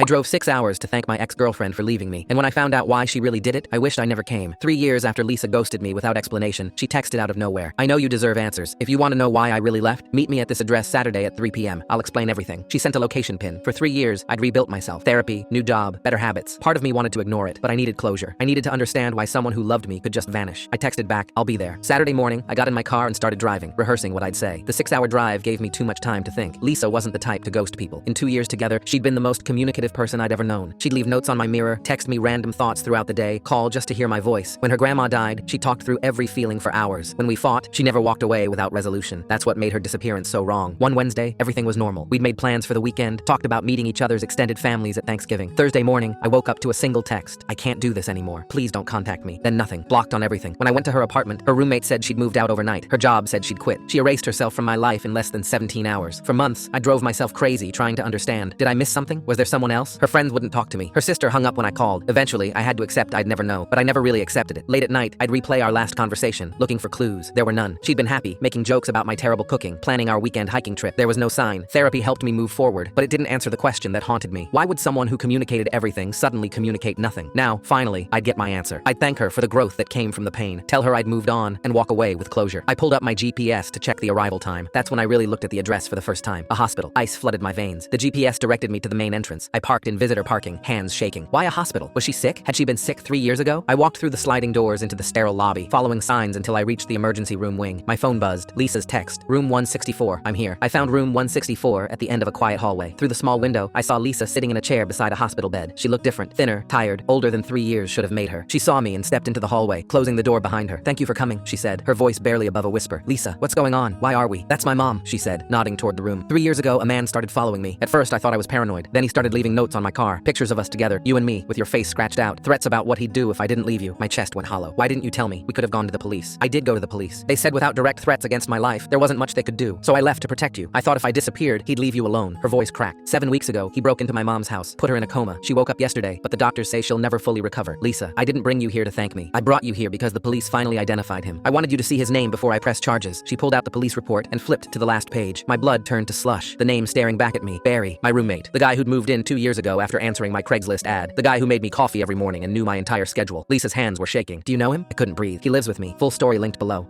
I drove 6 hours to thank my ex-girlfriend for leaving me, and when I found out why she really did it, I wished I never came. 3 years after Lisa ghosted me without explanation, she texted out of nowhere. I know you deserve answers. If you want to know why I really left, meet me at this address Saturday at 3 p.m. I'll explain everything. She sent a location pin. For 3 years, I'd rebuilt myself. Therapy, new job, better habits. Part of me wanted to ignore it, but I needed closure. I needed to understand why someone who loved me could just vanish. I texted back, I'll be there. Saturday morning, I got in my car and started driving, rehearsing what I'd say. The 6-hour drive gave me too much time to think. Lisa wasn't the type to ghost people. In 2 years together, she'd been the most communicative person I'd ever known. She'd leave notes on my mirror, text me random thoughts throughout the day, call just to hear my voice. When her grandma died, she talked through every feeling for hours. When we fought, she never walked away without resolution. That's what made her disappearance so wrong. One Wednesday, everything was normal. We'd made plans for the weekend, talked about meeting each other's extended families at Thanksgiving. Thursday morning, I woke up to a single text. I can't do this anymore. Please don't contact me. Then nothing. Blocked on everything. When I went to her apartment, her roommate said she'd moved out overnight. Her job said she'd quit. She erased herself from my life in less than 17 hours. For months, I drove myself crazy trying to understand. Did I miss something? Was there someone else? Her friends wouldn't talk to me. Her sister hung up when I called. Eventually, I had to accept I'd never know, but I never really accepted it. Late at night, I'd replay our last conversation, looking for clues. There were none. She'd been happy, making jokes about my terrible cooking, planning our weekend hiking trip. There was no sign. Therapy helped me move forward, but it didn't answer the question that haunted me. Why would someone who communicated everything suddenly communicate nothing? Now, finally, I'd get my answer. I'd thank her for the growth that came from the pain, tell her I'd moved on, and walk away with closure. I pulled up my GPS to check the arrival time. That's when I really looked at the address for the first time. A hospital. Ice flooded my veins. The GPS directed me to the main entrance. I parked in visitor parking, hands shaking. Why a hospital? Was she sick? Had she been sick 3 years ago? I walked through the sliding doors into the sterile lobby, following signs until I reached the emergency room wing. My phone buzzed. Lisa's text. Room 164. I'm here. I found room 164 at the end of a quiet hallway. Through the small window, I saw Lisa sitting in a chair beside a hospital bed. She looked different, thinner, tired, older than 3 years should have made her. She saw me and stepped into the hallway, closing the door behind her. Thank you for coming, she said, her voice barely above a whisper. Lisa, what's going on? Why are we? That's my mom, she said, nodding toward the room. 3 years ago, a man started following me. At first, I thought I was paranoid. Then he started leaving notes on my car, pictures of us together, you and me, with your face scratched out, threats about what he'd do if I didn't leave you. My chest went hollow. Why didn't you tell me? We could have gone to the police. I did go to the police. They said without direct threats against my life, there wasn't much they could do. So I left to protect you. I thought if I disappeared, he'd leave you alone. Her voice cracked. 7 weeks ago, he broke into my mom's house, put her in a coma. She woke up yesterday, but the doctors say she'll never fully recover. Lisa, I didn't bring you here to thank me. I brought you here because the police finally identified him. I wanted you to see his name before I pressed charges. She pulled out the police report and flipped to the last page. My blood turned to slush. The name staring back at me. Barry, my roommate. The guy who'd moved in 2 years ago after answering my Craigslist ad. The guy who made me coffee every morning and knew my entire schedule. Lisa's hands were shaking. Do you know him? I couldn't breathe. He lives with me. Full story linked below.